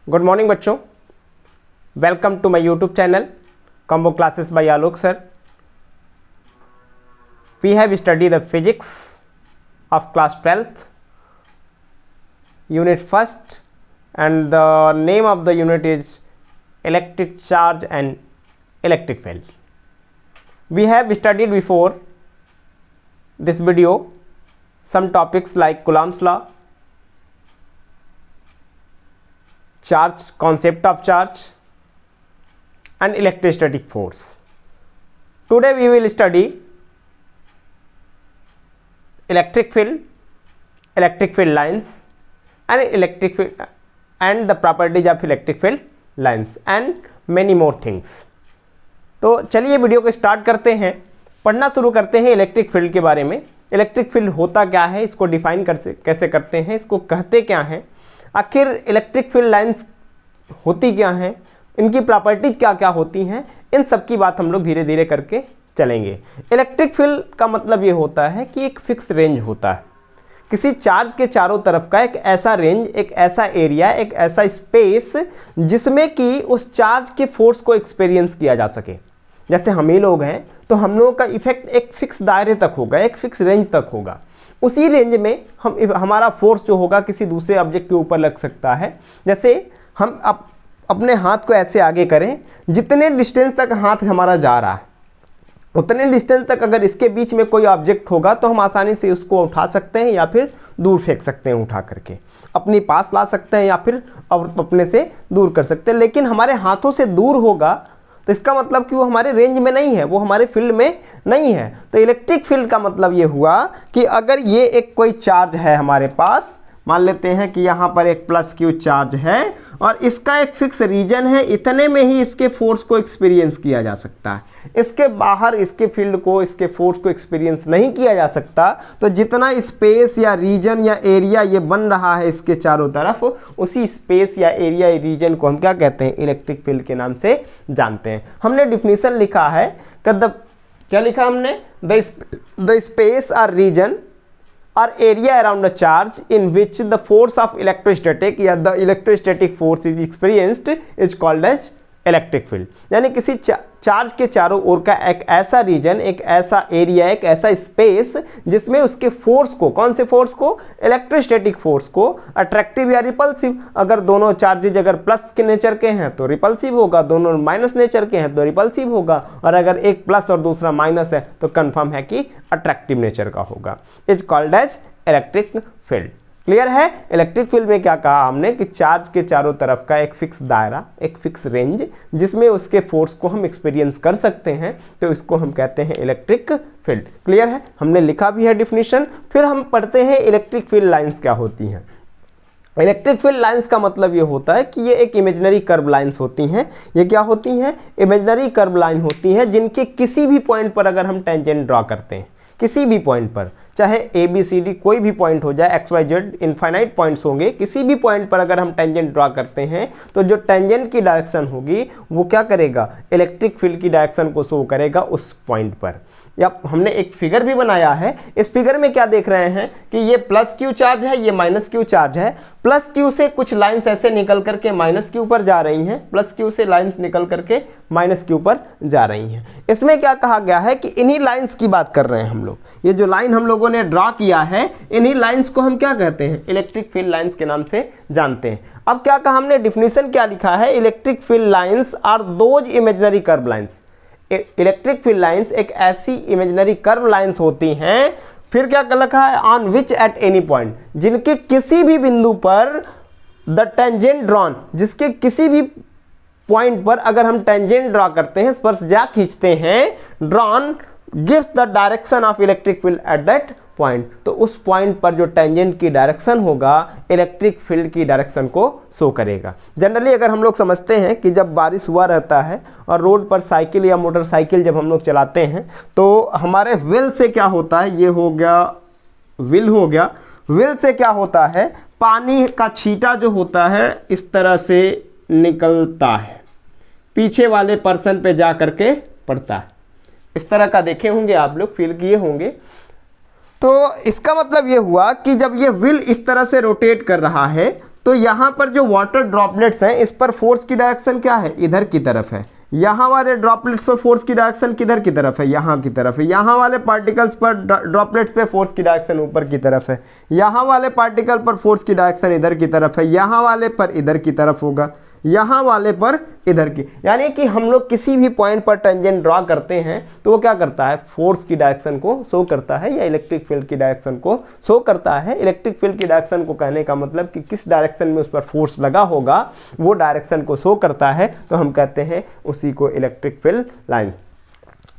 Good morning बच्चों, welcome to my YouTube channel combo classes by Alok sir. We have study the physics of class 12th unit first, and the name of the unit is electric charge and electric field. We have studied before this video some topics like Coulomb's law, charge, concept of charge, and electrostatic force. Today we will study electric field lines and the properties of electric field lines and many more things. तो चलिए video को start करते हैं, पढ़ना शुरू करते हैं electric field के बारे में। इलेक्ट्रिक फील्ड होता क्या है, इसको डिफाइन कैसे करते हैं, इसको कहते क्या हैं, आखिर इलेक्ट्रिक फील्ड लाइंस होती क्या हैं, इनकी प्रॉपर्टीज क्या क्या होती हैं, इन सब की बात हम लोग धीरे धीरे करके चलेंगे। इलेक्ट्रिक फील्ड का मतलब ये होता है कि एक फिक्स रेंज होता है किसी चार्ज के चारों तरफ का, एक ऐसा रेंज, एक ऐसा एरिया, एक ऐसा स्पेस जिसमें कि उस चार्ज के फोर्स को एक्सपीरियंस किया जा सके। जैसे हम ही लोग हैं तो हम लोगों का इफेक्ट एक फिक्स दायरे तक होगा, एक फिक्स रेंज तक होगा। उसी रेंज में हमारा फोर्स जो होगा किसी दूसरे ऑब्जेक्ट के ऊपर लग सकता है। जैसे हम अपने हाथ को ऐसे आगे करें, जितने डिस्टेंस तक हाथ हमारा जा रहा है उतने डिस्टेंस तक अगर इसके बीच में कोई ऑब्जेक्ट होगा तो हम आसानी से उसको उठा सकते हैं या फिर दूर फेंक सकते हैं, उठा करके अपने पास ला सकते हैं या फिर अपने से दूर कर सकते हैं। लेकिन हमारे हाथों से दूर होगा तो इसका मतलब कि वो हमारे रेंज में नहीं है, वो हमारे फील्ड में नहीं है। तो इलेक्ट्रिक फील्ड का मतलब ये हुआ कि अगर ये एक कोई चार्ज है हमारे पास, मान लेते हैं कि यहाँ पर एक प्लस क्यू चार्ज है और इसका एक फिक्स रीजन है, इतने में ही इसके फोर्स को एक्सपीरियंस किया जा सकता है। इसके बाहर इसके फील्ड को, इसके फोर्स को एक्सपीरियंस नहीं किया जा सकता। तो जितना स्पेस या रीजन या एरिया ये बन रहा है इसके चारों तरफ, उसी स्पेस या एरिया या रीजन को हम क्या कहते हैं, इलेक्ट्रिक फील्ड के नाम से जानते हैं। हमने डिफिनीशन लिखा है कि क्या लिखा हमने, द स्पेस और reason or area around a charge in which the force of electrostatic या the electrostatic force is experienced is called as electric field। यानी किसी चार्ज के चारों ओर का एक ऐसा रीजन, एक ऐसा एरिया, एक ऐसा स्पेस जिसमें उसके फोर्स को, कौन से फोर्स को, इलेक्ट्रोस्टैटिक फोर्स को, अट्रैक्टिव या रिपल्सिव, अगर दोनों चार्जेज अगर प्लस के नेचर के हैं तो रिपल्सिव होगा, दोनों माइनस नेचर के हैं तो रिपल्सिव होगा, और अगर एक प्लस और दूसरा माइनस है तो कंफर्म है कि अट्रैक्टिव नेचर का होगा। Is called as electric field. Clear है। इलेक्ट्रिक फील्ड में क्या कहा हमने कि चार्ज के चारों तरफ का एक फिक्स दायरा, एक फिक्स रेंज जिसमें उसके फोर्स को हम एक्सपीरियंस कर सकते हैं, तो इसको हम कहते हैं इलेक्ट्रिक फील्ड। क्लियर है, हमने लिखा भी है डिफिनीशन। फिर हम पढ़ते हैं इलेक्ट्रिक फील्ड लाइंस क्या होती हैं। इलेक्ट्रिक फील्ड लाइंस का मतलब ये होता है कि ये एक इमेजिनरी कर्व लाइंस होती हैं। ये क्या होती हैं, इमेजिनरी कर्व लाइन होती हैं जिनके किसी भी पॉइंट पर अगर हम टेंजेंट ड्रॉ करते हैं, किसी भी पॉइंट पर, चाहे ए बी सी डी कोई भी पॉइंट हो जाए, X Y Z infinite points होंगे, किसी भी पॉइंट पर अगर हम टेंजेंट ड्रॉ करते हैं तो जो टेंजेंट की डायरेक्शन होगी वो क्या करेगा, इलेक्ट्रिक फील्ड की डायरेक्शन को शो करेगा उस पॉइंट पर। या हमने एक फिगर भी बनाया है, इस फिगर में क्या देख रहे हैं कि ये प्लस क्यू चार्ज है, ये माइनस क्यू चार्ज है। प्लस क्यू से कुछ लाइंस ऐसे निकल करके माइनस क्यू पर जा रही हैं, प्लस क्यू से लाइंस निकल करके माइनस क्यू पर जा रही हैं। इसमें क्या कहा गया है कि इन्हीं लाइंस की बात कर रहे हैं हम लोग। ये जो लाइन हम लोगों ने ड्रॉ किया है, इन्हीं लाइंस को हम क्या कहते हैं, इलेक्ट्रिक फील्ड लाइंस के नाम से जानते हैं। अब क्या कहा हमने, डिफिनीशन क्या लिखा है, electric field lines are those imaginary curve lines. Electric field lines एक ऐसी इमेजिनरी कर्व लाइंस होती हैं, फिर क्या लिखा है, on which at any point, जिनके किसी भी बिंदु पर द टेंजेंट ड्रॉन, जिसके किसी भी पॉइंट पर अगर हम टेंजेंट ड्रॉ करते हैं, स्पर्शरेखा खींचते हैं, drawn gives the direction of electric field at that point, तो उस पॉइंट पर जो टेंजेंट की डायरेक्शन होगा इलेक्ट्रिक फील्ड की डायरेक्शन को शो करेगा। जनरली अगर हम लोग समझते हैं कि जब बारिश हुआ रहता है और रोड पर साइकिल या मोटरसाइकिल जब हम लोग चलाते हैं तो हमारे व्हील से क्या होता है, ये हो गया व्हील, हो गया व्हील से क्या होता है, पानी का छींटा जो होता है इस तरह से निकलता है, पीछे वाले पर्सन पे जा करके पड़ता है। इस तरह का देखे होंगे आप लोग, फील किए होंगे। तो इसका मतलब ये हुआ कि जब ये व्हील इस तरह से रोटेट कर रहा है तो यहाँ पर जो वाटर ड्रॉपलेट्स हैं इस पर फोर्स की डायरेक्शन क्या है, इधर की तरफ है। यहाँ वाले ड्रॉपलेट्स पर फोर्स की डायरेक्शन किधर की तरफ है, यहाँ की तरफ है। यहाँ वाले पार्टिकल्स पर ड्रॉपलेट्स पे फोर्स की डायरेक्शन ऊपर की तरफ है। यहाँ वाले पार्टिकल पर फोर्स की डायरेक्शन इधर की तरफ है। यहाँ वाले पर इधर की तरफ होगा, यहाँ वाले पर इधर की। यानी कि हम लोग किसी भी पॉइंट पर टेंजेंट ड्रॉ करते हैं तो वो क्या करता है, फोर्स की डायरेक्शन को शो करता है या इलेक्ट्रिक फील्ड की डायरेक्शन को शो करता है। इलेक्ट्रिक फील्ड की डायरेक्शन को कहने का मतलब कि किस डायरेक्शन में उस पर फोर्स लगा होगा वो डायरेक्शन को शो करता है, तो हम कहते हैं उसी को इलेक्ट्रिक फील्ड लाइन।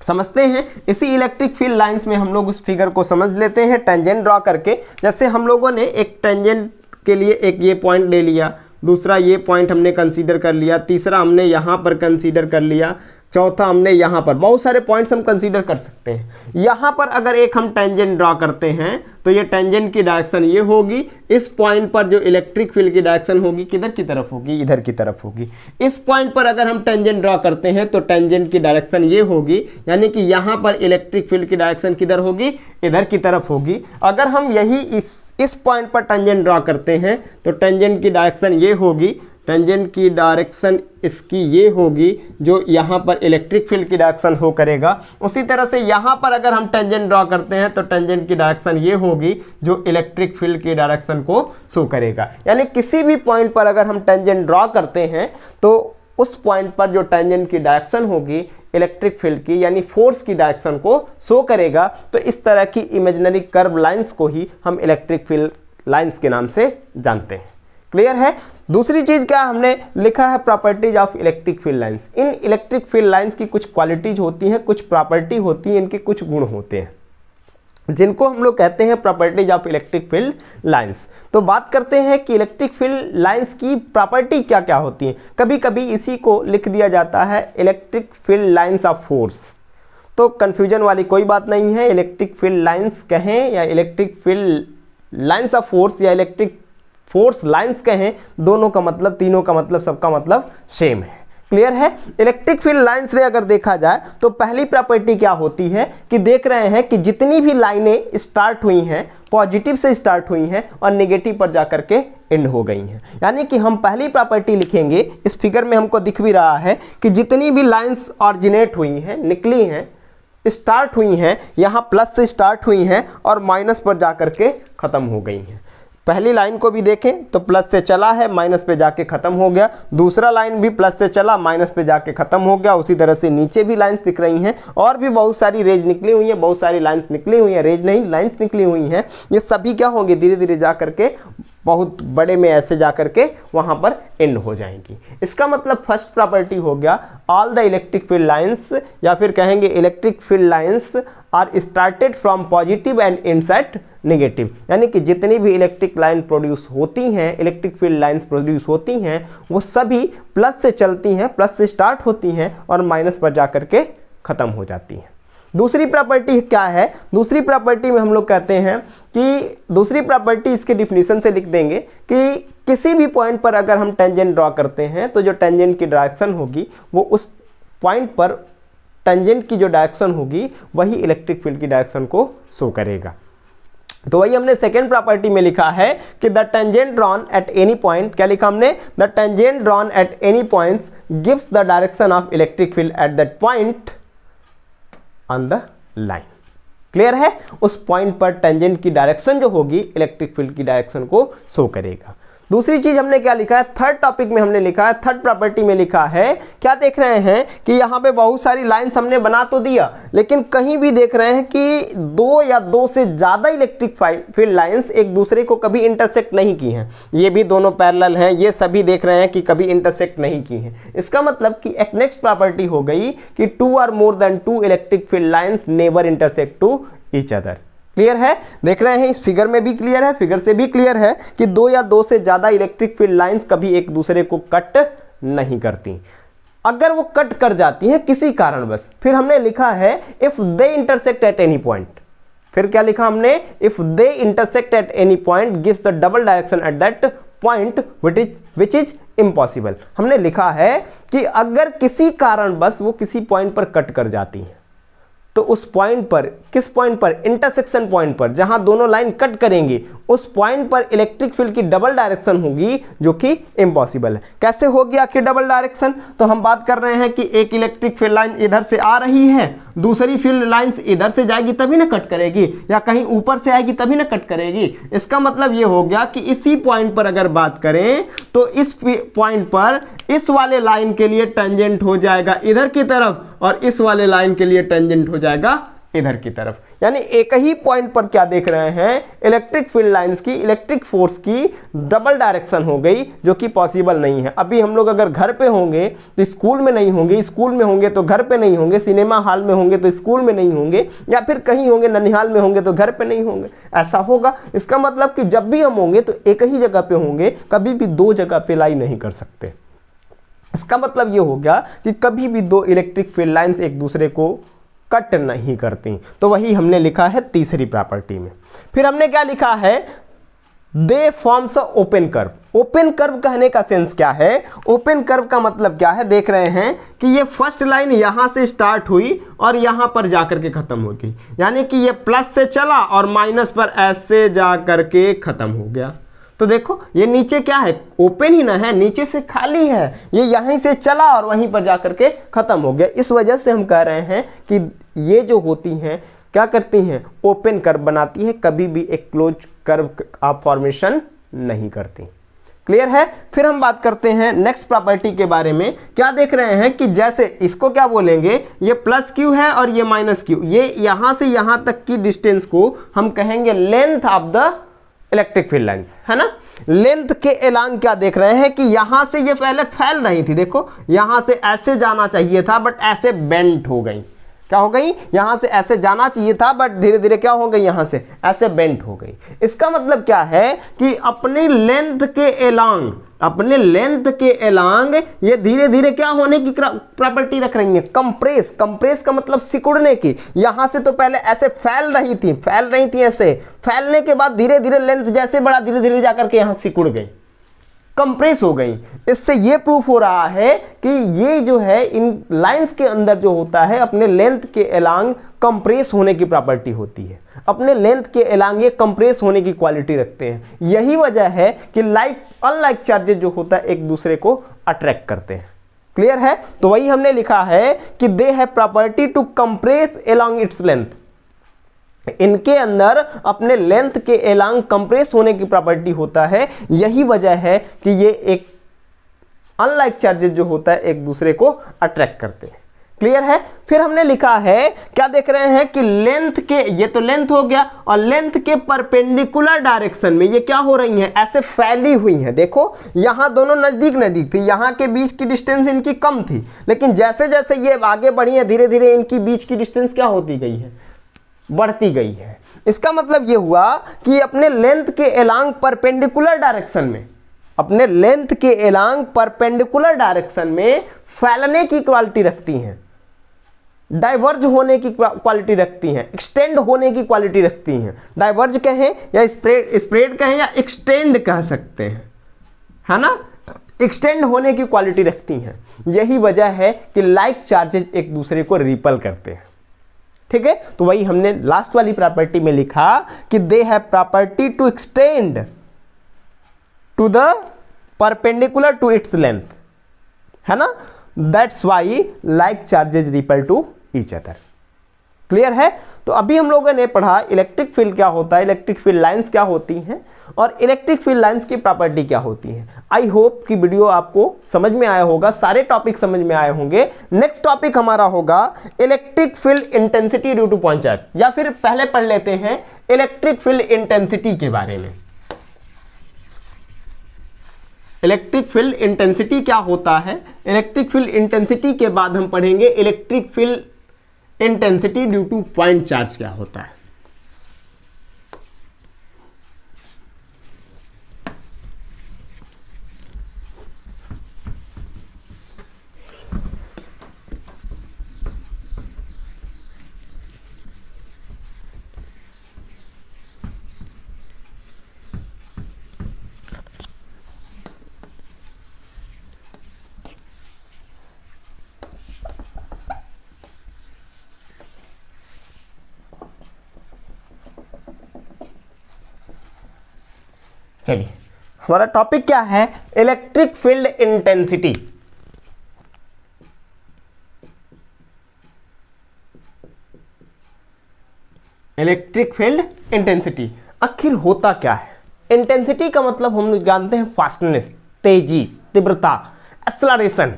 समझते हैं, इसी इलेक्ट्रिक फील्ड लाइंस में हम लोग उस फिगर को समझ लेते हैं टेंजेंट ड्रॉ करके। जैसे हम लोगों ने एक टेंजेंट के लिए एक ये पॉइंट ले लिया, दूसरा ये पॉइंट हमने कंसीडर कर लिया, तीसरा हमने यहाँ पर कंसीडर कर लिया, चौथा हमने यहाँ पर, बहुत सारे पॉइंट्स हम कंसीडर कर सकते हैं। यहाँ पर अगर एक हम टेंजेंट ड्रॉ करते हैं तो ये टेंजेंट की डायरेक्शन ये होगी। इस पॉइंट पर जो इलेक्ट्रिक फील्ड की डायरेक्शन होगी किधर की तरफ होगी, इधर की तरफ होगी। इस पॉइंट पर अगर हम टेंजेंट ड्रॉ करते हैं तो टेंजेंट की डायरेक्शन ये होगी, यानी कि यहाँ पर इलेक्ट्रिक फील्ड की डायरेक्शन किधर होगी, इधर की तरफ होगी। अगर हम यही इस पॉइंट पर टेंजेंट ड्रॉ करते हैं तो टेंजेंट की डायरेक्शन ये होगी, टेंजेंट की डायरेक्शन इसकी ये होगी जो यहाँ पर इलेक्ट्रिक फील्ड की डायरेक्शन हो करेगा। उसी तरह से यहाँ पर अगर हम टेंजेंट ड्रॉ करते हैं तो टेंजेंट की डायरेक्शन ये होगी जो इलेक्ट्रिक फील्ड की डायरेक्शन को शो करेगा। यानी किसी भी पॉइंट पर अगर हम टेंजेंट ड्रॉ करते हैं तो उस पॉइंट पर जो टेंजेंट की डायरेक्शन होगी इलेक्ट्रिक फील्ड की यानी फोर्स की डायरेक्शन को शो करेगा। तो इस तरह की इमेजिनरी कर्व लाइंस को ही हम इलेक्ट्रिक फील्ड लाइंस के नाम से जानते हैं। क्लियर है। दूसरी चीज क्या हमने लिखा है, properties of electric field lines. In electric field lines की कुछ क्वालिटीज होती हैं, कुछ प्रॉपर्टी होती हैं, इनके कुछ गुण होते हैं जिनको हम लोग कहते हैं properties of electric field lines. तो बात करते हैं कि इलेक्ट्रिक फील्ड लाइंस की प्रॉपर्टी क्या क्या होती हैं। कभी कभी इसी को लिख दिया जाता है electric field lines of force, तो कंफ्यूजन वाली कोई बात नहीं है। इलेक्ट्रिक फील्ड लाइंस कहें या electric field lines of force या इलेक्ट्रिक फोर्स लाइंस कहें, दोनों का मतलब, तीनों का मतलब, सबका मतलब सेम है। क्लियर है। इलेक्ट्रिक फील्ड लाइंस में अगर देखा जाए तो पहली प्रॉपर्टी क्या होती है कि देख रहे हैं कि जितनी भी लाइनें स्टार्ट हुई हैं पॉजिटिव से स्टार्ट हुई हैं और नेगेटिव पर जाकर के एंड हो गई हैं। यानी कि हम पहली प्रॉपर्टी लिखेंगे, इस फिगर में हमको दिख भी रहा है कि जितनी भी लाइंस ऑरिजिनेट हुई हैं, निकली हैं, स्टार्ट हुई हैं, यहाँ प्लस से स्टार्ट हुई हैं और माइनस पर जाकर के खत्म हो गई हैं। पहली लाइन को भी देखें तो प्लस से चला है, माइनस पे जाके खत्म हो गया। दूसरा लाइन भी प्लस से चला, माइनस पे जाके खत्म हो गया। उसी तरह से नीचे भी लाइंस दिख रही हैं और भी बहुत सारी रेज निकली हुई हैं, बहुत सारी लाइंस निकली हुई हैं, रेज नहीं लाइंस निकली हुई हैं। ये सभी क्या होंगे, धीरे धीरे जा करके बहुत बड़े में ऐसे जा करके वहाँ पर एंड हो जाएंगी। इसका मतलब फर्स्ट प्रॉपर्टी हो गया all the electric field lines, या फिर कहेंगे electric field lines are started from positive and ends at negative. यानी कि जितनी भी इलेक्ट्रिक लाइन प्रोड्यूस होती हैं, इलेक्ट्रिक फील्ड लाइंस प्रोड्यूस होती हैं, वो सभी प्लस से चलती हैं, प्लस से स्टार्ट होती हैं और माइनस पर जाकर के खत्म हो जाती हैं। दूसरी प्रॉपर्टी क्या है, दूसरी प्रॉपर्टी में हम लोग कहते हैं कि दूसरी प्रॉपर्टी इसके डिफिनीशन से लिख देंगे कि किसी भी पॉइंट पर अगर हम टेंजेंट ड्रॉ करते हैं तो जो टेंजेंट की डायरेक्शन होगी वो उस पॉइंट पर टेंजेंट की जो डायरेक्शन होगी वही इलेक्ट्रिक फील्ड की डायरेक्शन को शो करेगा। तो वही हमने सेकेंड प्रॉपर्टी में लिखा है कि the tangent drawn at any point, क्या लिखा हमने, the tangent drawn at any points gives the direction of electric field at that point on the line. Clear है। उस पॉइंट पर टेंजेंट की डायरेक्शन जो होगी इलेक्ट्रिक फील्ड की डायरेक्शन को शो करेगा। दूसरी चीज हमने क्या लिखा है, थर्ड टॉपिक में हमने लिखा है, थर्ड प्रॉपर्टी में लिखा है, क्या देख रहे हैं कि यहाँ पे बहुत सारी लाइंस हमने बना तो दिया, लेकिन कहीं भी देख रहे हैं कि दो या दो से ज्यादा इलेक्ट्रिक फील्ड लाइंस एक दूसरे को कभी इंटरसेक्ट नहीं की हैं। ये भी दोनों पैरेलल हैं, ये सभी देख रहे हैं कि कभी इंटरसेक्ट नहीं की हैं। इसका मतलब कि एक नेक्स्ट प्रॉपर्टी हो गई कि टू और more than two electric field lines never intersect to each other. Clear है। देख रहे हैं इस फिगर में भी क्लियर है, फिगर से भी क्लियर है कि दो या दो से ज्यादा इलेक्ट्रिक फील्ड लाइंस कभी एक दूसरे को कट नहीं करती। अगर वो कट कर जाती हैं किसी कारणवश, फिर हमने लिखा है if they intersect at any point. फिर क्या लिखा हमने, if they intersect at any point gives the double direction at that point which is impossible. हमने लिखा है कि अगर किसी कारणवश वो किसी पॉइंट पर कट कर जाती है तो उस पॉइंट पर, किस पॉइंट पर, इंटरसेक्शन पॉइंट पर, जहां दोनों लाइन कट करेंगे, उस पॉइंट पर इलेक्ट्रिक फील्ड की डबल डायरेक्शन होगी, जो कि इम्पॉसिबल है। कैसे होगी आखिर डबल डायरेक्शन? तो हम बात कर रहे हैं कि एक इलेक्ट्रिक फील्ड लाइन इधर से आ रही है, दूसरी फील्ड लाइंस इधर से जाएगी तभी ना कट करेगी, या कहीं ऊपर से आएगी तभी ना कट करेगी। इसका मतलब ये हो गया कि इसी पॉइंट पर अगर बात करें तो इस पॉइंट पर इस वाले लाइन के लिए टेंजेंट हो जाएगा इधर की तरफ, और इस वाले लाइन के लिए टेंजेंट हो जाएगा इधर की तरफ। यानी एक ही पॉइंट पर क्या देख रहे हैं, इलेक्ट्रिक फील्ड लाइंस की, इलेक्ट्रिक फोर्स की डबल डायरेक्शन हो गई, जो कि पॉसिबल नहीं है। अभी हम लोग अगर घर पे होंगे तो स्कूल में नहीं होंगे, स्कूल में होंगे तो घर पे नहीं होंगे, सिनेमा हॉल में होंगे तो स्कूल में नहीं होंगे, या फिर कहीं होंगे ननिहाल में होंगे तो घर पे नहीं होंगे, ऐसा होगा। इसका मतलब कि जब भी हम होंगे तो एक ही जगह पे होंगे, कभी भी दो जगह पे लाई नहीं कर सकते। इसका मतलब ये हो गया कि कभी भी दो इलेक्ट्रिक फील्ड लाइंस एक दूसरे को कट नहीं करती। तो वही हमने लिखा है तीसरी प्रॉपर्टी में। फिर हमने क्या लिखा है, दे forms a open curve. Open curve कहने का सेंस क्या है, ओपन कर्व का मतलब क्या है, देख रहे हैं कि ये फर्स्ट लाइन यहां से स्टार्ट हुई और यहां पर जाकर के खत्म हो गई, यानी कि ये प्लस से चला और माइनस पर ऐसे जाकर के खत्म हो गया। तो देखो ये नीचे क्या है, ओपन ही ना है, नीचे से खाली है, ये यहीं से चला और वहीं पर जाकर के खत्म हो गया। इस वजह से हम कह रहे हैं कि ये जो होती हैं क्या करती हैं, ओपन कर्व बनाती हैं, कभी भी एक क्लोज कर्व आप फॉर्मेशन नहीं करती। क्लियर है। फिर हम बात करते हैं नेक्स्ट प्रॉपर्टी के बारे में। क्या देख रहे हैं कि जैसे इसको क्या बोलेंगे, ये प्लस क्यू है और ये माइनस क्यू, ये यहां से यहां तक की डिस्टेंस को हम कहेंगे length of the electric field lines, है ना। लेंथ के एलांग क्या देख रहे हैं कि यहां से ये पहले फैल रही थी, देखो यहां से ऐसे जाना चाहिए था बट ऐसे बेंट हो गई। क्या हो गई, यहां से ऐसे जाना चाहिए था बट धीरे धीरे क्या हो गई, यहां से ऐसे बेंट हो गई। इसका मतलब क्या है कि अपने लेंथ के एलांग, अपने लेंथ के एलांग ये धीरे धीरे क्या होने की प्रॉपर्टी रख रही है, कंप्रेस। कंप्रेस का मतलब सिकुड़ने की। यहां से तो पहले ऐसे फैल रही थी ऐसे, फैलने के बाद धीरे धीरे लेंथ जैसे बढ़ा, धीरे धीरे जाकर के यहां सिकुड़ गई, कंप्रेस हो गई। इससे ये प्रूफ हो रहा है कि ये जो है इन लाइंस के अंदर जो होता है अपने लेंथ के एलांग कंप्रेस होने की प्रॉपर्टी होती है, अपने लेंथ के एलांग ये कंप्रेस होने की क्वालिटी रखते हैं। यही वजह है कि लाइक अनलाइक चार्जेस जो होता है एक दूसरे को अट्रैक्ट करते हैं। क्लियर है। तो वही हमने लिखा है कि they have property to compress along its length. इनके अंदर अपने लेंथ के एलांग कंप्रेस होने की प्रॉपर्टी होता है। यही वजह है कि ये एक अनलाइक चार्जेस जो होता है एक दूसरे को अट्रैक्ट करते हैं। क्लियर है। फिर हमने लिखा है, क्या देख रहे हैं कि लेंथ के, ये तो लेंथ हो गया, और लेंथ के परपेंडिकुलर डायरेक्शन में ये क्या हो रही हैं, ऐसे फैली हुई हैं। देखो यहां दोनों नजदीक नजदीक थी, यहां के बीच की डिस्टेंस इनकी कम थी, लेकिन जैसे जैसे ये आगे बढ़ी है धीरे धीरे इनकी बीच की डिस्टेंस क्या होती गई है, बढ़ती गई है। इसका मतलब ये हुआ कि अपने लेंथ के एलांग परपेंडिकुलर डायरेक्शन में, अपने लेंथ के एलांग परपेंडिकुलर डायरेक्शन में फैलने की क्वालिटी रखती हैं, डाइवर्ज होने की क्वालिटी रखती हैं, एक्सटेंड होने की क्वालिटी रखती हैं। डाइवर्ज कहें या स्प्रेड कहें या एक्सटेंड कह सकते हैं, है ना, एक्सटेंड होने की क्वालिटी रखती हैं। यही वजह है कि लाइक चार्जेस एक दूसरे को रिपल करते हैं। ठीक है। तो वही हमने लास्ट वाली प्रॉपर्टी में लिखा कि they have property to extend to the perpendicular to its length, है ना। That's why like charges repel to each other. Clear है। तो अभी हम लोगों ने पढ़ा इलेक्ट्रिक फील्ड क्या होता है, इलेक्ट्रिक फील्ड लाइंस क्या होती हैं, और इलेक्ट्रिक फील्ड लाइंस की प्रॉपर्टी क्या होती है। आई होप कि वीडियो आपको समझ में आया होगा, सारे टॉपिक समझ में आए होंगे। नेक्स्ट टॉपिक हमारा होगा electric field intensity due to point charge, या फिर पहले पढ़ लेते हैं इलेक्ट्रिक फील्ड इंटेंसिटी के बारे में। इलेक्ट्रिक फील्ड इंटेंसिटी क्या होता है, इलेक्ट्रिक फील्ड इंटेंसिटी के बाद हम पढ़ेंगे electric field intensity due to point charge क्या होता है। चलिए, हमारा टॉपिक क्या है? Electric field intensity. Electric field intensity आखिर होता क्या है? इंटेंसिटी का मतलब हम लोग जानते हैं फास्टनेस, तेजी, तीव्रता, एक्सेलरेशन,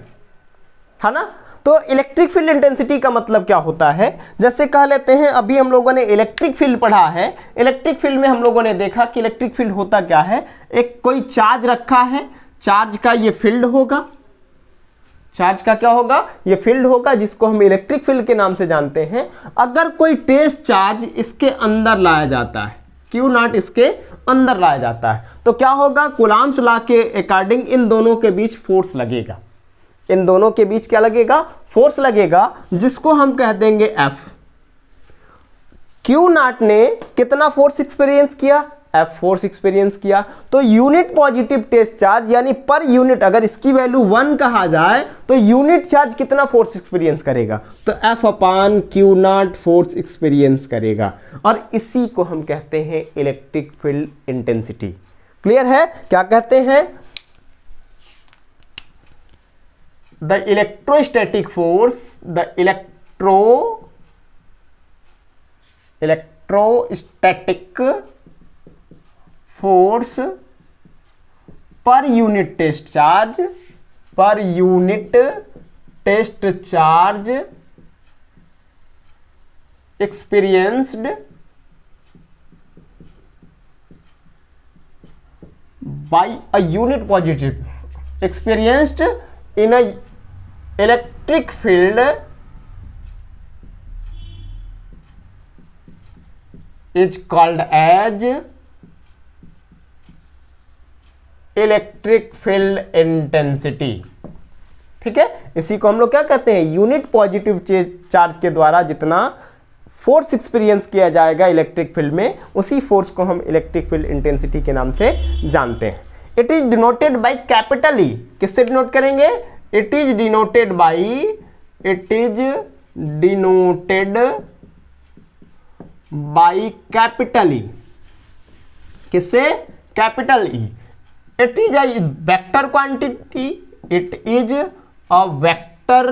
है ना? तो इलेक्ट्रिक फील्ड इंटेंसिटी का मतलब क्या होता है? जैसे कह लेते हैं, अभी हम लोगों ने इलेक्ट्रिक फील्ड पढ़ा है। इलेक्ट्रिक फील्ड में हम लोगों ने देखा कि इलेक्ट्रिक फील्ड होता क्या है। एक कोई चार्ज रखा है, चार्ज का ये फील्ड होगा, चार्ज का क्या होगा? ये फील्ड होगा, जिसको हम इलेक्ट्रिक फील्ड के नाम से जानते हैं। अगर कोई टेस्ट चार्ज इसके अंदर लाया जाता है, क्यू नॉट इसके अंदर लाया जाता है, तो क्या होगा? कूलम्ब्स लॉ के अकॉर्डिंग इन दोनों के बीच फोर्स लगेगा। इन दोनों के बीच क्या लगेगा? फोर्स लगेगा, जिसको हम कह देंगे F। क्यू नॉट ने कितना फोर्स एक्सपीरियंस किया? F फोर्स एक्सपीरियंस किया। तो यूनिट पॉजिटिव टेस्ट चार्ज, यानी पर यूनिट, अगर इसकी वैल्यू 1 कहा जाए तो यूनिट चार्ज कितना फोर्स एक्सपीरियंस करेगा? तो F upon Q not force experience करेगा, और इसी को हम कहते हैं इलेक्ट्रिक फील्ड इंटेंसिटी। क्लियर है? क्या कहते हैं? The electrostatic force, the electrostatic force per unit test charge, per unit test charge experienced by a unit positive, experienced in a electric field is called as electric field intensity. ठीक है, इसी को हम लोग क्या कहते हैं? यूनिट पॉजिटिव चार्ज के द्वारा जितना फोर्स एक्सपीरियंस किया जाएगा इलेक्ट्रिक फील्ड में, उसी फोर्स को हम इलेक्ट्रिक फील्ड इंटेंसिटी के नाम से जानते हैं। It is denoted by capital E. किससे डिनोट करेंगे? It is denoted by, it is denoted by capital E. किससे? Capital E. It is a vector quantity, it is a vector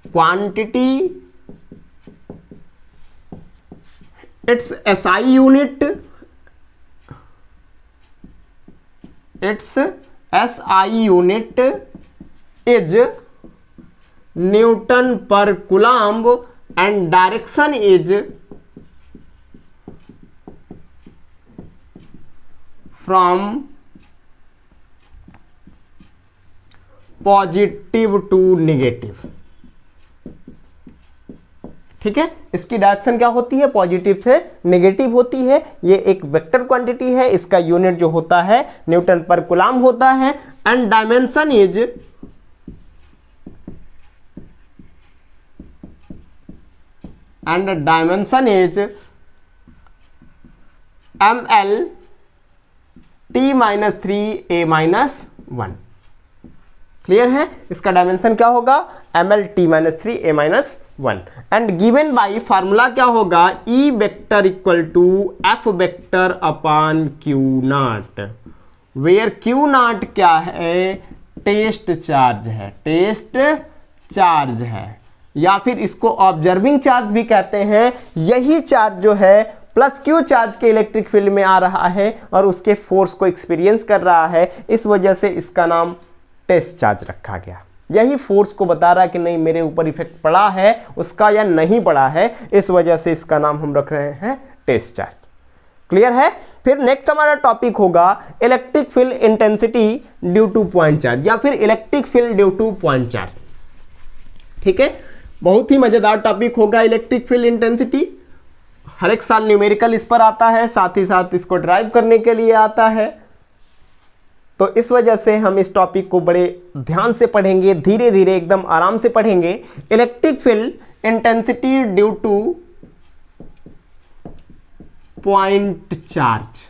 quantity, its SI unit, its SI unit is Newton per Coulomb and direction is from positive to negative. ठीक है, इसकी direction क्या होती है? Positive से negative होती है। ये एक वेक्टर क्वांटिटी है, इसका यूनिट जो होता है न्यूटन पर कूलम्ब होता है, and dimension is ml t-3a-1। Clear है? इसका डायमेंशन क्या होगा? ml t-3a-1। And given by formula क्या होगा? E vector equal to F vector upon Q naught, where Q naught क्या है? टेस्ट चार्ज है, टेस्ट चार्ज है, या फिर इसको ऑब्जर्विंग चार्ज भी कहते हैं। यही चार्ज जो है प्लस क्यू चार्ज के इलेक्ट्रिक फील्ड में आ रहा है और उसके फोर्स को एक्सपीरियंस कर रहा है, इस वजह से इसका नाम टेस्ट चार्ज रखा गया। यही फोर्स को बता रहा है कि नहीं मेरे ऊपर इफेक्ट पड़ा है उसका या नहीं पड़ा है, इस वजह से इसका नाम हम रख रहे हैं टेस्ट चार्ज। क्लियर है? फिर नेक्स्ट हमारा टॉपिक होगा electric field intensity due to point charge, या फिर electric field due to point charge. ठीक है, बहुत ही मजेदार टॉपिक होगा इलेक्ट्रिक फील्ड इंटेंसिटी। हर एक साल न्यूमेरिकल इस पर आता है, साथ ही साथ इसको ड्राइव करने के लिए आता है। तो इस वजह से हम इस टॉपिक को बड़े ध्यान से पढ़ेंगे, धीरे धीरे एकदम आराम से पढ़ेंगे। Electric field intensity due to point charge,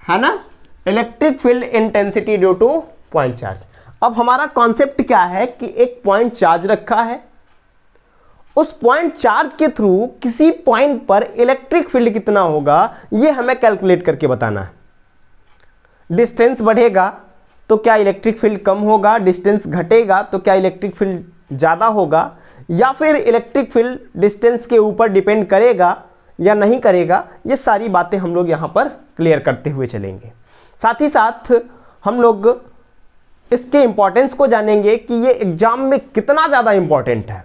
है ना? Electric field intensity due to point charge. अब हमारा कॉन्सेप्ट क्या है कि एक पॉइंट चार्ज रखा है उस पॉइंट चार्ज के थ्रू किसी पॉइंट पर इलेक्ट्रिक फील्ड कितना होगा ये हमें कैलकुलेट करके बताना है। डिस्टेंस बढ़ेगा तो क्या इलेक्ट्रिक फील्ड कम होगा, डिस्टेंस घटेगा तो क्या इलेक्ट्रिक फील्ड ज़्यादा होगा, या फिर इलेक्ट्रिक फील्ड डिस्टेंस के ऊपर डिपेंड करेगा या नहीं करेगा, ये सारी बातें हम लोग यहाँ पर क्लियर करते हुए चलेंगे। साथ ही साथ हम लोग इसके इम्पोर्टेंस को जानेंगे कि ये एग्जाम में कितना ज़्यादा इम्पोर्टेंट है,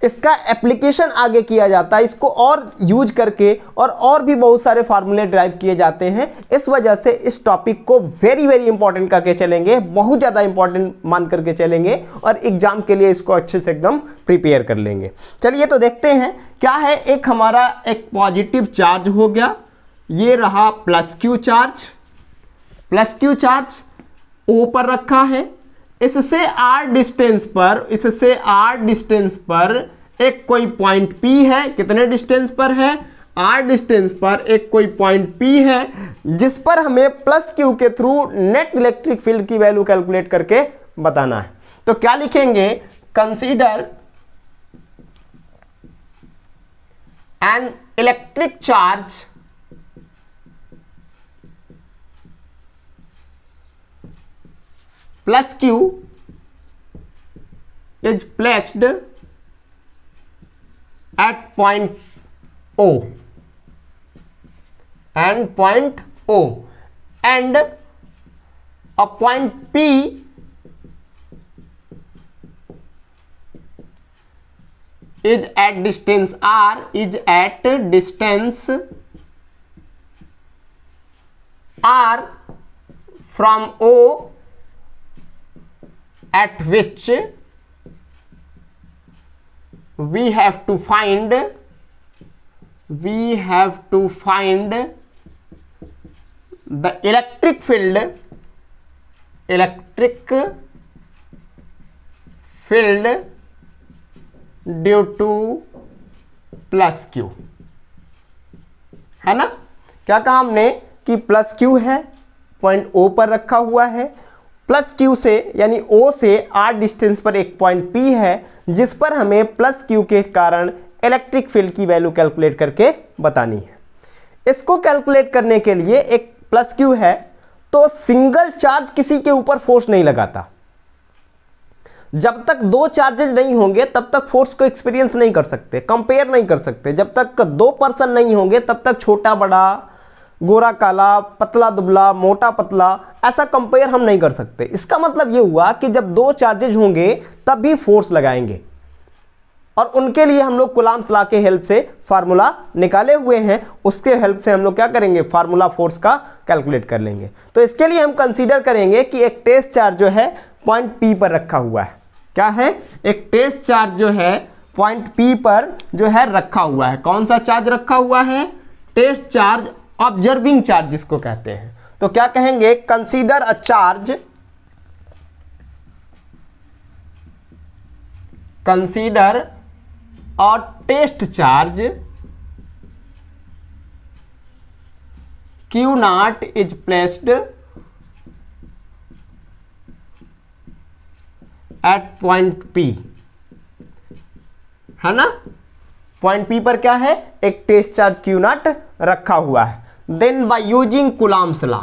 इसका एप्लीकेशन आगे किया जाता है, इसको और यूज करके और भी बहुत सारे फार्मूले ड्राइव किए जाते हैं। इस वजह से इस टॉपिक को वेरी इंपॉर्टेंट करके चलेंगे, बहुत ज़्यादा इंपॉर्टेंट मान करके चलेंगे और एग्जाम के लिए इसको अच्छे से एकदम प्रिपेयर कर लेंगे। चलिए तो देखते हैं क्या है। एक हमारा एक पॉजिटिव चार्ज हो गया, ये रहा प्लस क्यू चार्ज ओ पर रखा है। इससे आर डिस्टेंस पर एक कोई पॉइंट P है। कितने डिस्टेंस पर है? R डिस्टेंस पर एक कोई पॉइंट P है जिस पर हमें प्लस क्यू के थ्रू नेट इलेक्ट्रिक फील्ड की वैल्यू कैलकुलेट करके बताना है। तो क्या लिखेंगे? Consider an electric charge plus Q is placed at point O and a point P is at distance R from O, at which we have to find the electric field due to plus Q, है ना। क्या कहा हमने कि plus Q है, point ओ पर रखा हुआ है, प्लस क्यू से यानी ओ से आर डिस्टेंस पर एक पॉइंट P है जिस पर हमें प्लस क्यू के कारण इलेक्ट्रिक फील्ड की वैल्यू कैलकुलेट करके बतानी है। इसको कैलकुलेट करने के लिए एक प्लस क्यू है तो सिंगल चार्ज किसी के ऊपर फोर्स नहीं लगाता। जब तक दो चार्जेस नहीं होंगे तब तक फोर्स को एक्सपीरियंस नहीं कर सकते, कंपेयर नहीं कर सकते। जब तक दो पर्सन नहीं होंगे तब तक छोटा बड़ा, गोरा काला, पतला दुबला, मोटा पतला, ऐसा कंपेयर हम नहीं कर सकते। इसका मतलब ये हुआ कि जब दो चार्जेज होंगे तब भी फोर्स लगाएंगे और उनके लिए हम लोग कूलम्ब्स लॉ के हेल्प से फार्मूला निकाले हुए हैं। उसके हेल्प से हम लोग क्या करेंगे? फार्मूला फोर्स का कैलकुलेट कर लेंगे। तो इसके लिए हम कंसीडर करेंगे कि एक टेस्ट चार्ज जो है पॉइंट P पर रखा हुआ है। क्या है? एक टेस्ट चार्ज जो है पॉइंट P पर जो है रखा हुआ है। कौन सा चार्ज रखा हुआ है? टेस्ट चार्ज, ऑब्जर्विंग चार्ज जिसको कहते हैं। तो क्या कहेंगे? Consider a charge, consider a test charge Q naught is placed at point P, है ना। पॉइंट P पर क्या है? एक टेस्ट चार्ज Q naught रखा हुआ है। Then by using Coulomb's law,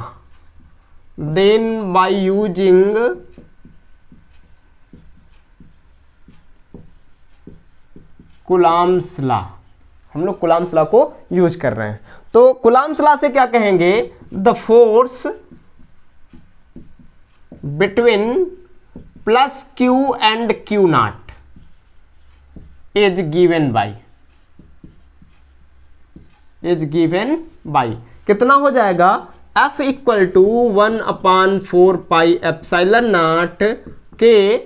Coulomb's law, हम लोग कूलम्ब्स लॉ को यूज कर रहे हैं। तो कूलम्ब्स लॉ से क्या कहेंगे? The force between plus Q and Q naught is given by कितना हो जाएगा? F equal to 1/4 pi epsilon naught के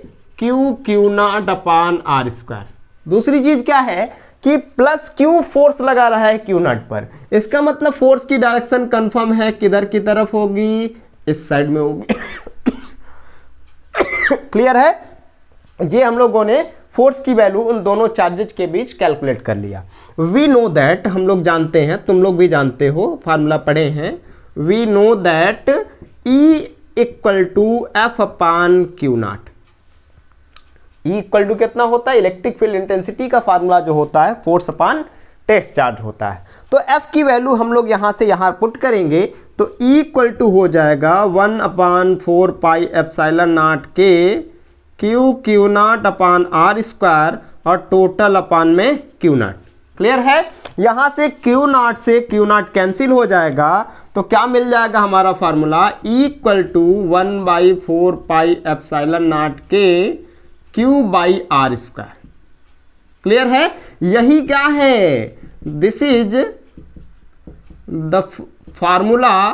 Q naught upon R square. दूसरी चीज क्या है कि प्लस Q फोर्स लगा रहा है Q नॉट पर। इसका मतलब फोर्स की डायरेक्शन कंफर्म है, किधर की तरफ होगी? इस साइड में होगी। क्लियर है? ये हम लोगों ने फोर्स की वैल्यू उन दोनों चार्जेज के बीच कैलकुलेट कर लिया। वी नो दैट, हम लोग जानते हैं, तुम लोग भी जानते हो, फार्मूला पढ़े हैं। We know that E equal to F upon Q naught. E equal to कितना होता है, इलेक्ट्रिक फील्ड इंटेंसिटी का फार्मूला जो होता है फोर्स अपॉन टेस्ट चार्ज होता है। तो F की वैल्यू हम लोग यहाँ से यहाँ पुट करेंगे तो E इक्वल टू हो जाएगा 1/4 पाई एप्सिलॉन नॉट के Q naught upon R square और टोटल अपॉन में क्यू नॉट। क्लियर है। यहाँ से क्यू नॉट कैंसिल हो जाएगा तो क्या मिल जाएगा हमारा formula, E equal to 1/4 pi epsilon naught के q by r square. Clear है। यही क्या है, this is the formula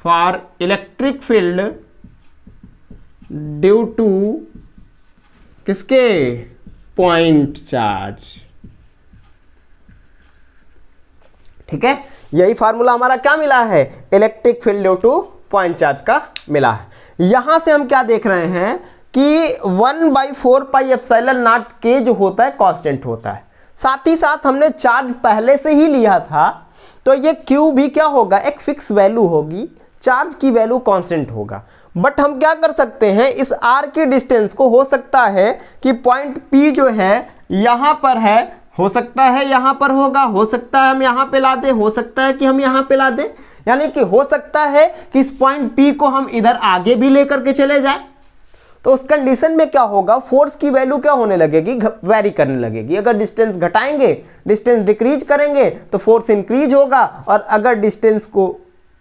for electric field due to किसके, पॉइंट चार्ज। ठीक है, यही फार्मूला हमारा क्या मिला है, electric field due to point charge का मिला है। यहां से हम क्या देख रहे हैं कि 1/4 पाई एप्सिलॉन नॉट के जो होता है कांस्टेंट होता है, साथ ही साथ हमने चार्ज पहले से ही लिया था तो ये Q भी क्या होगा, एक फिक्स वैल्यू होगी, चार्ज की वैल्यू कांस्टेंट होगा। बट हम क्या कर सकते हैं, इस R के डिस्टेंस को हो सकता है कि पॉइंट P जो है यहां पर है, हो सकता है यहां पर होगा, हो सकता है हम यहां पे ला दें, हो सकता है कि हम यहां पे ला दें, यानी कि हो सकता है कि इस पॉइंट P को हम इधर आगे भी लेकर के चले जाएं। तो उस कंडीशन में क्या होगा, फोर्स की वैल्यू क्या होने लगेगी, वेरी करने लगेगी। अगर डिस्टेंस घटाएंगे, डिस्टेंस डिक्रीज करेंगे तो फोर्स इंक्रीज होगा, और अगर डिस्टेंस को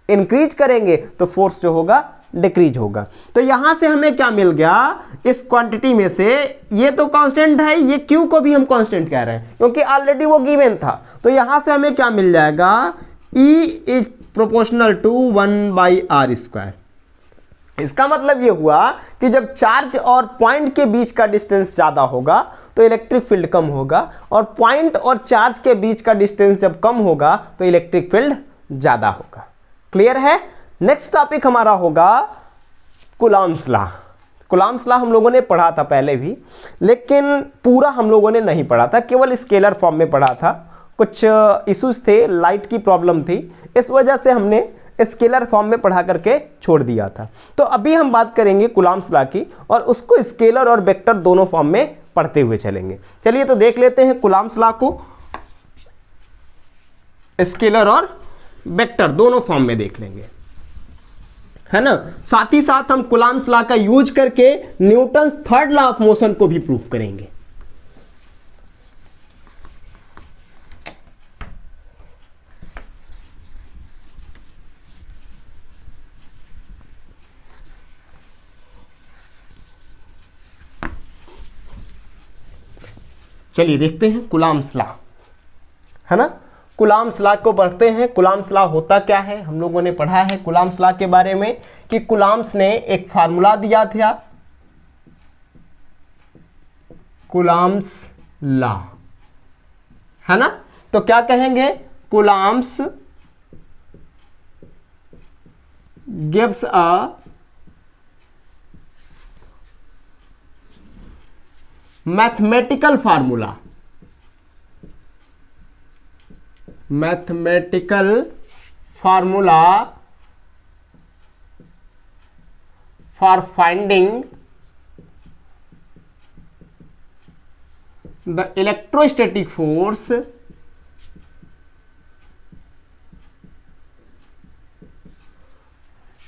इंक्रीज करेंगे तो फोर्स जो होगा डिक्रीज होगा। तो यहां से हमें क्या मिल गया, इस क्वांटिटी में से ये तो कांस्टेंट है, ये Q को भी हम कांस्टेंट कह रहे हैं क्योंकि ऑलरेडी वो गिवन था। तो यहां से हमें क्या मिल जाएगा, E is proportional to 1/r square. इसका मतलब ये हुआ कि जब चार्ज और पॉइंट के बीच का डिस्टेंस ज्यादा होगा तो इलेक्ट्रिक फील्ड कम होगा, और पॉइंट और चार्ज के बीच का डिस्टेंस जब कम होगा तो इलेक्ट्रिक फील्ड ज्यादा होगा। क्लियर है। नेक्स्ट टॉपिक हमारा होगा कूलॉम्स लॉ। कूलॉम्स लॉ हम लोगों ने पढ़ा था पहले भी, लेकिन पूरा हम लोगों ने नहीं पढ़ा था, केवल स्केलर फॉर्म में पढ़ा था। कुछ इश्यूज थे, लाइट की प्रॉब्लम थी, इस वजह से हमने स्केलर फॉर्म में पढ़ा करके छोड़ दिया था। तो अभी हम बात करेंगे कूलॉम्स लॉ की, और उसको स्केलर और वेक्टर दोनों फॉर्म में पढ़ते हुए चलेंगे। चलिए तो देख लेते हैं कूलॉम्स लॉ को, स्केलर और वेक्टर दोनों फॉर्म में देख लेंगे, है ना। साथ ही साथ हम कूलॉम्स लॉ का यूज करके Newton's third law of motion को भी प्रूफ करेंगे। चलिए देखते हैं कूलॉम्स लॉ, है ना। कूलॉम्स लॉ को पढ़ते हैं। कूलॉम्स लॉ होता क्या है, हम लोगों ने पढ़ा है कूलॉम्स लॉ के बारे में कि कूलॉम्स ने एक फार्मूला दिया था, कूलॉम्स लॉ, है ना। तो क्या कहेंगे, Coulomb's gives a mathematical formula, mathematical formula for finding the electrostatic force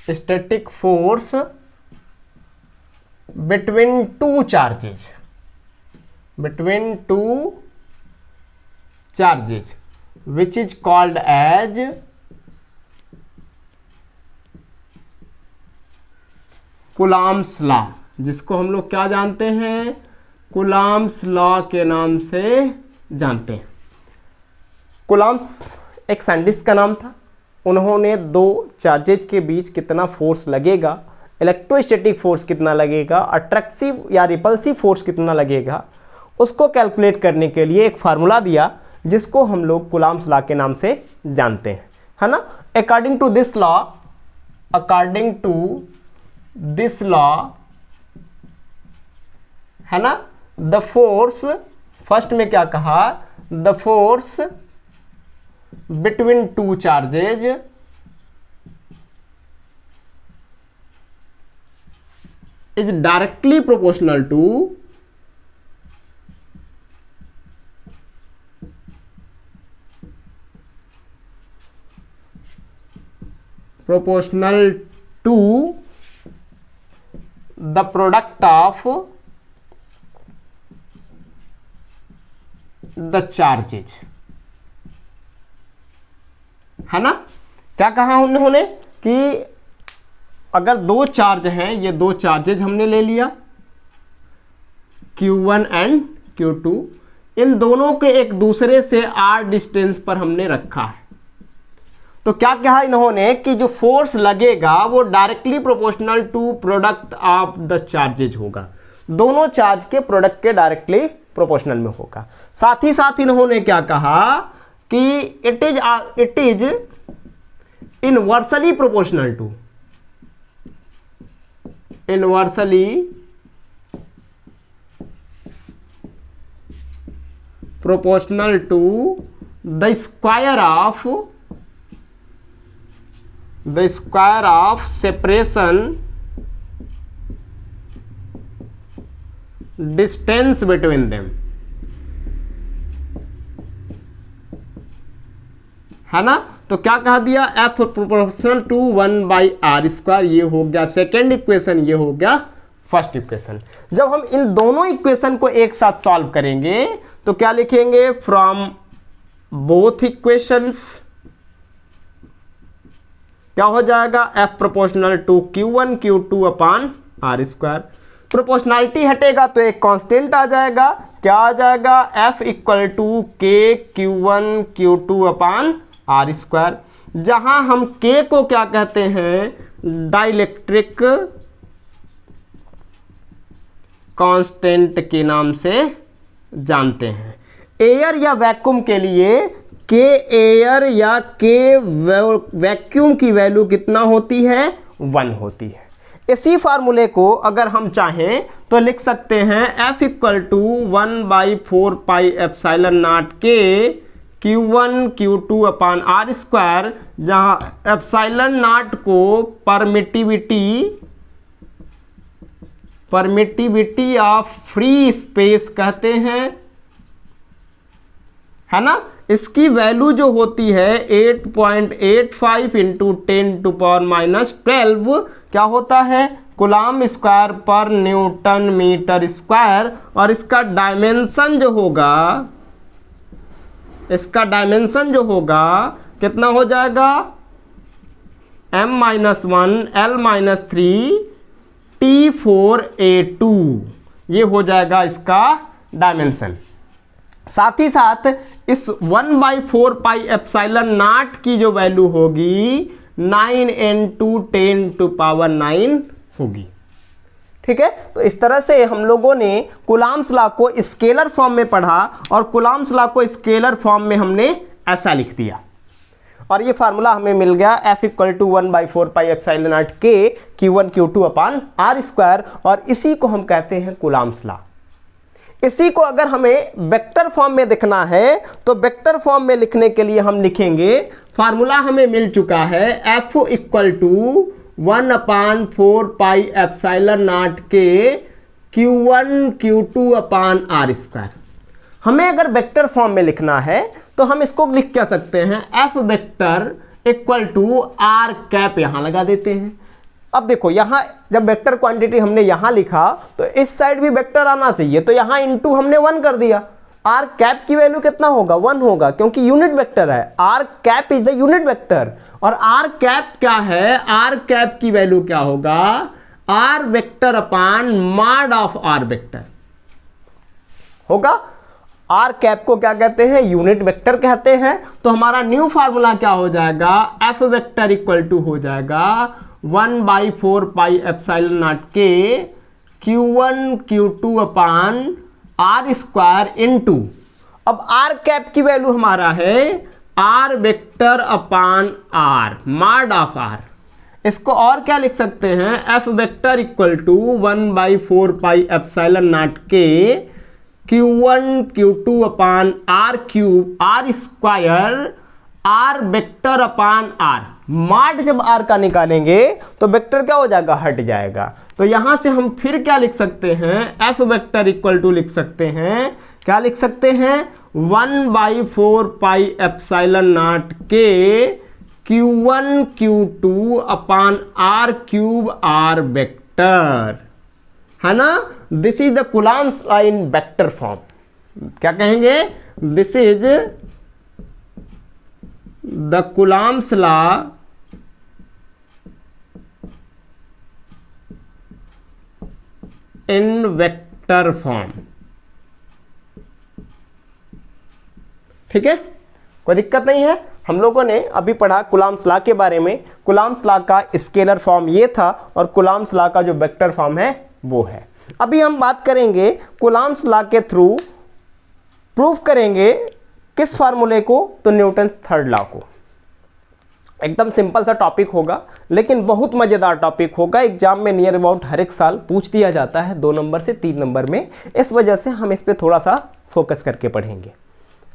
static force between two charges, between two charges which is called as Coulomb's law, जिसको हम लोग क्या जानते हैं, कूलॉम्स लॉ के नाम से जानते हैं। कूलॉम्स एक साइंटिस्ट का नाम था, उन्होंने दो चार्जेज के बीच कितना फोर्स लगेगा, इलेक्ट्रोस्टैटिक फोर्स कितना लगेगा, अट्रैक्टिव या रिपल्सिव फोर्स कितना लगेगा, उसको कैलकुलेट करने के लिए एक फार्मूला दिया जिसको हम लोग कूलॉम्स लॉ के नाम से जानते हैं, है ना। According to this law, according to this law, है ना, द फोर्स, फर्स्ट में क्या कहा, the force between two charges is directly proportional to the product of the charges, है ना। क्या कहा उन्होंने कि अगर दो चार्ज हैं, ये दो चार्जेज हमने ले लिया Q1 एंड Q2, इन दोनों के एक दूसरे से r डिस्टेंस पर हमने रखा है, तो क्या कहा इन्होंने कि जो फोर्स लगेगा वो directly proportional to product of the charges होगा, दोनों चार्ज के प्रोडक्ट के डायरेक्टली प्रोपोर्शनल में होगा। साथ ही साथ इन्होंने क्या कहा कि it is inversely proportional to the square of separation distance between them, है ना। तो क्या कहा दिया, F प्रोपोर्शनल टू 1/r², ये हो गया सेकेंड इक्वेशन, ये हो गया फर्स्ट इक्वेशन। जब हम इन दोनों इक्वेशन को एक साथ सॉल्व करेंगे तो क्या लिखेंगे, फ्रॉम बोथ इक्वेशंस क्या हो जाएगा, F proportional to Q1 Q2/r²। Proportionality हटेगा तो एक कांस्टेंट आ जाएगा, क्या आ जाएगा, F equal to K Q1 Q2/r², जहां हम K को क्या कहते हैं, डाइलेक्ट्रिक कांस्टेंट के नाम से जानते हैं। एयर या वैक्यूम के लिए K एयर या K वैक्यूम की वैल्यू कितना होती है, 1 होती है। इसी फार्मूले को अगर हम चाहें तो लिख सकते हैं F equal to 1/4πε0 K Q1 Q2/r², जहां ε0 को परमिटिविटी ऑफ फ्री स्पेस कहते हैं, है ना। इसकी वैल्यू जो होती है 8.85 इंटू 10⁻⁻12 क्या होता है, कूलम्ब स्क्वायर पर न्यूटन मीटर स्क्वायर। और इसका डायमेंशन जो होगा कितना हो जाएगा, m-1 L-3 T4A2, ये हो जाएगा इसका डायमेंशन। साथ ही साथ इस 1/4πε0 की जो वैल्यू होगी 9 × 10⁻9 होगी, ठीक है। तो इस तरह से हम लोगों ने कूलम्ब्स लॉ को स्केलर फॉर्म में पढ़ा और कूलम्ब्स लॉ को स्केलर फॉर्म में हमने ऐसा लिख दिया, और ये फार्मूला हमें मिल गया F equal to 1/4πε0 K Q1 Q2/r², और इसी को हम कहते हैं कूलम्ब्स लॉ। इसी को अगर हमें वेक्टर फॉर्म में लिखना है तो वेक्टर फॉर्म में लिखने के लिए हम लिखेंगे, फार्मूला हमें मिल चुका है F equal to 1/4πε0 K Q1 Q2/r²। हमें अगर वेक्टर फॉर्म में लिखना है तो हम इसको लिख क्या सकते हैं, F vector equal to r cap, यहां लगा देते हैं। अब देखो यहां जब वेक्टर क्वांटिटी हमने यहां लिखा तो इस साइड भी वेक्टर आना चाहिए, तो यहां इनटू हमने 1 कर दिया। r कैप की वैल्यू कितना होगा, 1 होगा, क्योंकि यूनिट वेक्टर है, r cap is the unit vector. और r कैप क्या है, r कैप की वैल्यू क्या होगा, r vector upon mod of r vector होगा। r कैप को क्या कहते हैं, यूनिट वेक्टर कहते हैं। तो हमारा न्यू फार्मूला क्या हो जाएगा, F वेक्टर इक्वल टू हो जाएगा 1/4πε0 K Q1 Q2/r² इंटू, अब r कैप की वैल्यू हमारा है r vector upon r mod of r। इसको और क्या लिख सकते हैं, F vector equal to 1/4πε0 K Q1 Q2/r³ r² r vector upon r। Mod जब r का निकालेंगे तो वेक्टर क्या हो जाएगा, हट जाएगा। तो यहां से हम फिर क्या लिख सकते हैं, f वेक्टर इक्वल टू लिख सकते हैं, क्या लिख सकते हैं, 1/4 पाई एप्सिलॉन नॉट के Q1 Q2 अपान r क्यूब r वेक्टर, है ना। This is the Coulomb's law in vector form. क्या कहेंगे, this is the Coulomb's law in vector form. ठीक है, कोई दिक्कत नहीं है। हम लोगों ने अभी पढ़ा कूलम्ब्स लॉ के बारे में। कूलम्ब्स लॉ का स्केलर फॉर्म ये था और कूलम्ब्स लॉ का जो वेक्टर फॉर्म है वो है। अभी हम बात करेंगे कूलम्ब्स लॉ के थ्रू प्रूफ करेंगे किस फार्मूले को, तो न्यूटन थर्ड लॉ को। एकदम सिंपल सा टॉपिक होगा लेकिन बहुत मजेदार टॉपिक होगा। एग्जाम में नियर अबाउट हर एक साल पूछ दिया जाता है 2 नंबर से 3 नंबर में, इस वजह से हम इस पे थोड़ा सा फोकस करके पढ़ेंगे,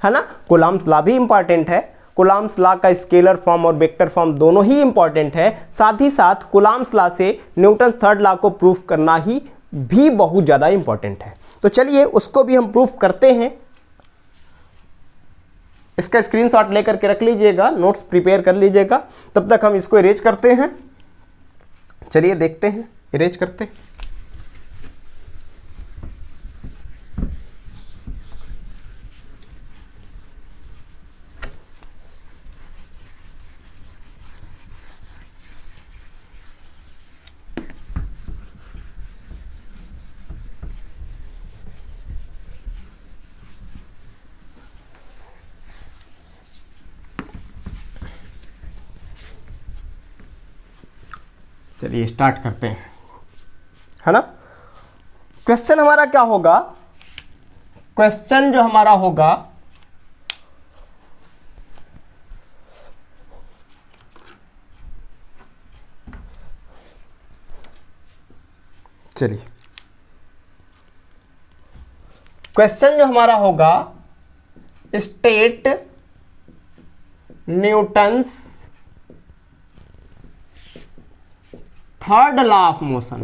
है ना। कूलम्ब्स लॉ भी इंपॉर्टेंट है, कूलम्ब्स लॉ का स्केलर फॉर्म और वेक्टर फॉर्म दोनों ही इंपॉर्टेंट है। साथ ही साथ कूलम्ब्स लॉ से न्यूटन थर्ड लॉ को प्रूफ करना ही भी बहुत ज़्यादा इंपॉर्टेंट है। तो चलिए उसको भी हम प्रूफ करते हैं। इसका स्क्रीनशॉट लेकर के रख लीजिएगा, नोट्स प्रिपेयर कर लीजिएगा, तब तक हम इसको इरेज करते हैं। चलिए देखते हैं, इरेज करते हैं। चलिए स्टार्ट करते हैं, है ना। क्वेश्चन हमारा क्या होगा, क्वेश्चन जो हमारा होगा, चलिए क्वेश्चन जो हमारा होगा, state Newton's third law of motion,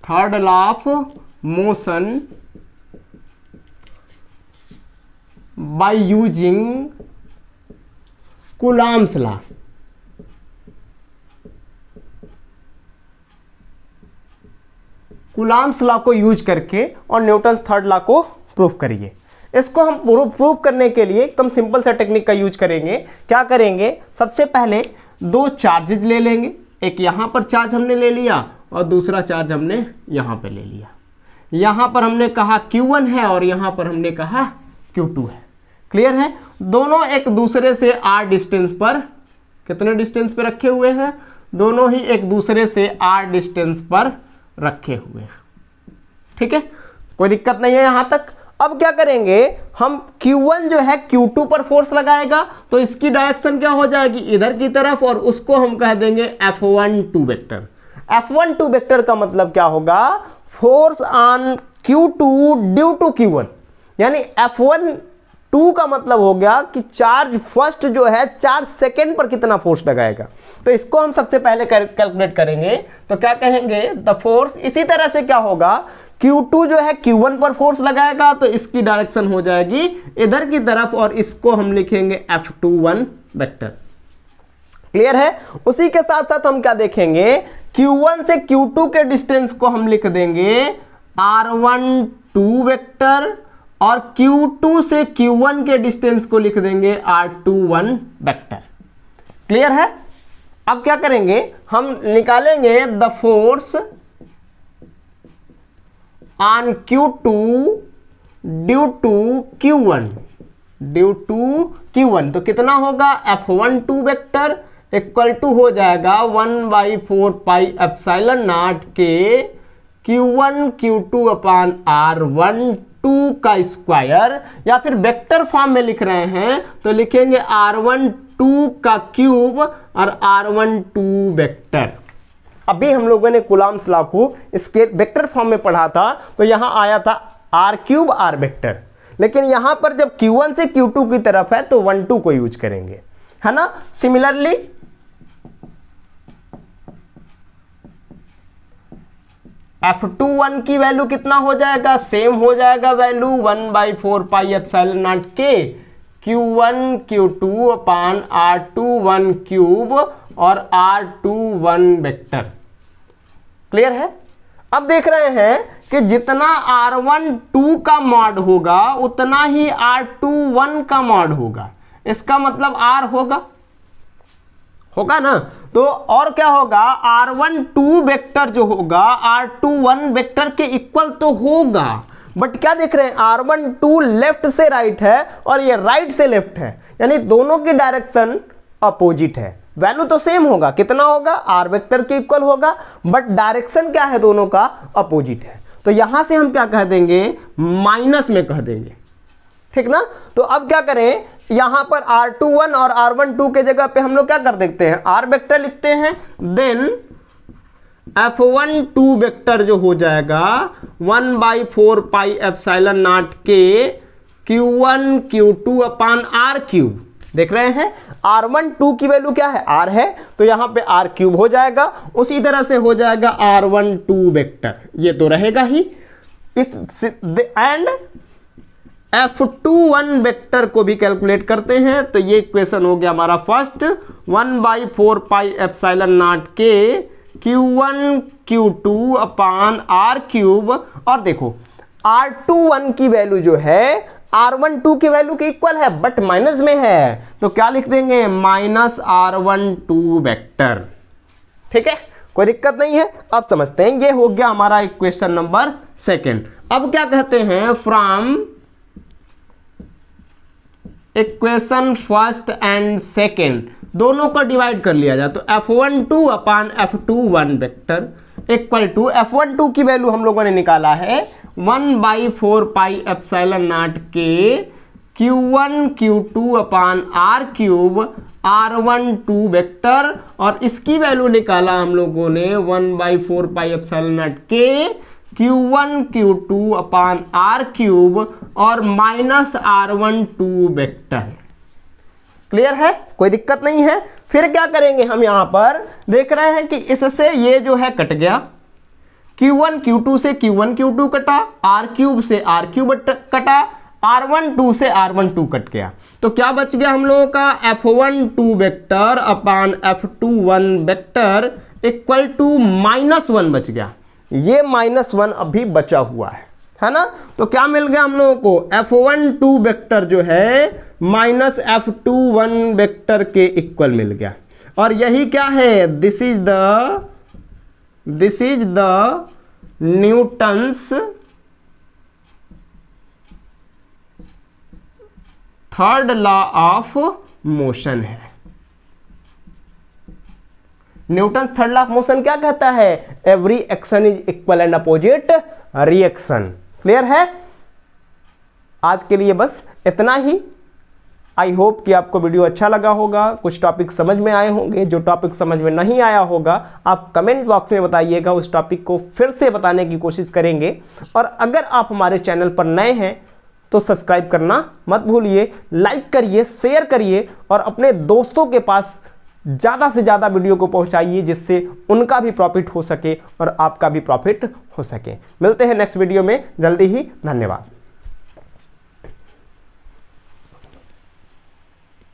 third law of motion bye using Coulomb's law. Coulomb's law को यूज करके और न्यूटन थर्ड लॉ को प्रूफ करिए। इसको हम प्रूफ करने के लिए एकदम सिंपल सा टेक्निक का यूज करेंगे। क्या करेंगे, सबसे पहले 2 चार्जेज ले लेंगे, एक यहां पर चार्ज हमने ले लिया और दूसरा चार्ज हमने यहां पे ले लिया। यहां पर हमने कहा Q1 है और यहां पर हमने कहा Q2 है। क्लियर है, दोनों एक दूसरे से r डिस्टेंस पर, कितने डिस्टेंस पे रखे हुए हैं, दोनों ही एक दूसरे से r डिस्टेंस पर रखे हुए हैं। ठीक है, कोई दिक्कत नहीं है यहां तक। अब क्या करेंगे हम, Q1 जो है Q2 पर फोर्स लगाएगा तो इसकी डायरेक्शन क्या हो जाएगी, इधर की तरफ, और उसको हम कह देंगे F12 वेक्टर। F12 वेक्टर का मतलब क्या होगा, force on Q2 due to Q1, यानी F12 का मतलब हो गया कि चार्ज फर्स्ट जो है 4 सेकेंड पर कितना फोर्स लगाएगा। तो इसको हम सबसे पहले कैलकुलेट करेंगे, तो क्या कहेंगे, द फोर्स, इसी तरह से क्या होगा, Q2 जो है Q1 पर फोर्स लगाएगा तो इसकी डायरेक्शन हो जाएगी इधर की तरफ और इसको हम लिखेंगे F21 वेक्टर। क्लियर है, उसी के साथ साथ हम क्या देखेंगे, Q1 से Q2 के डिस्टेंस को हम लिख देंगे R12 वेक्टर और Q2 से Q1 के डिस्टेंस को लिख देंगे R21 वेक्टर। क्लियर है, अब क्या करेंगे, हम निकालेंगे the force on Q2 due to Q1, due to Q1, तो कितना होगा, F12 वेक्टर इक्वल टू हो जाएगा 1/4 पाई एप्सिलॉन नॉट के Q1 Q2 अपान R12 का स्क्वायर, या फिर वेक्टर फॉर्म में लिख रहे हैं तो लिखेंगे R12 का क्यूब और R12 वेक्टर। अभी हम लोगों ने कूलम्ब्स लॉ को इसके वेक्टर फॉर्म में पढ़ा था तो यहां आया था R³ R वेक्टर, लेकिन यहां पर जब Q1 से Q2 की तरफ है तो 12 को यूज करेंगे, है ना। सिमिलरली F21 की वैल्यू कितना हो जाएगा, सेम हो जाएगा वैल्यू 1/4 पाई एप्सिलॉन नॉट के Q1 Q2 अपान R21 क्यूब और R21 वेक्टर। क्लियर है। अब देख रहे हैं कि जितना R12 का मॉड होगा उतना ही R21 का मॉड होगा, इसका मतलब R होगा ना। तो और क्या होगा, R12 वेक्टर जो होगा R21 वेक्टर के इक्वल तो होगा, बट क्या देख रहे हैं, R12 लेफ्ट से राइट है और ये राइट से लेफ्ट है, यानी दोनों की डायरेक्शन अपोजिट है। वैल्यू तो सेम होगा, कितना होगा, R वेक्टर के इक्वल होगा, बट डायरेक्शन क्या है, दोनों का अपोजिट है। तो यहां से हम क्या कह देंगे, माइनस में कह देंगे, ठीक ना। तो अब क्या करें, यहां पर R21 और R12 के जगह पे हम लोग क्या कर देते हैं, R वेक्टर लिखते हैं, देन F12 वेक्टर जो हो जाएगा 1/4 पाई एप्सिलॉन नॉट के Q1 Q2 अपान R क्यूब। देख रहे हैं R12 की वैल्यू क्या है, R है, तो यहां पे R क्यूब हो जाएगा, उसी तरह से हो जाएगा R12 वेक्टर, ये तो रहेगा ही। इस एंड F21 वेक्टर को भी कैलकुलेट करते हैं, तो ये इक्वेशन हो गया हमारा फर्स्ट 1/4 पाई एप्सिलॉन नॉट के Q1 Q2 अपान R क्यूब। और देखो R21 की वैल्यू जो है R12 की वैल्यू के इक्वल है, बट माइनस में है, तो क्या लिख देंगे, माइनस R12 वेक्टर। ठीक है, कोई दिक्कत नहीं है। अब समझते हैं, ये हो गया हमारा इक्वेशन नंबर सेकेंड। अब क्या कहते हैं, from equation first and second दोनों को डिवाइड कर लिया जाए, तो F12 upon F21 vector equal to F12 की वैल्यू हम लोगों ने निकाला है 1/4 पाई एप्सिलॉन नॉट के Q1 Q2 अपान R क्यूब R12 वेक्टर, और इसकी वैल्यू निकाला हम लोगों ने 1/4 पाई एप्सिलॉन नॉट के Q1 Q2 अपान R क्यूब और माइनस R12 वेक्टर। क्लियर है, कोई दिक्कत नहीं है। फिर क्या करेंगे, हम यहां पर देख रहे हैं कि इससे ये जो है कट गया, Q1 Q2 से Q1 Q2 कटा, R क्यूब से R क्यूब कटा, R12 से R12 कट गया, तो क्या बच गया हम लोगों का, F12 vector upon F21 vector equal to -1 बच गया। ये -1 अभी बचा हुआ है ना। तो क्या मिल गया हम लोगों को, F12 वेक्टर जो है माइनस F21 वेक्टर के इक्वल मिल गया, और यही क्या है, this is the Newton's third law of motion है। Newton's third law of motion क्या कहता है, every action is equal and opposite reaction. Clear है। आज के लिए बस इतना ही। आई होप कि आपको वीडियो अच्छा लगा होगा, कुछ टॉपिक समझ में आए होंगे। जो टॉपिक समझ में नहीं आया होगा आप कमेंट बॉक्स में बताइएगा, उस टॉपिक को फिर से बताने की कोशिश करेंगे। और अगर आप हमारे चैनल पर नए हैं तो सब्सक्राइब करना मत भूलिए, लाइक करिए, शेयर करिए और अपने दोस्तों के पास ज़्यादा से ज़्यादा वीडियो को पहुंचाइए, जिससे उनका भी प्रॉफिट हो सके और आपका भी प्रॉफिट हो सके। मिलते हैं नेक्स्ट वीडियो में जल्दी ही। धन्यवाद।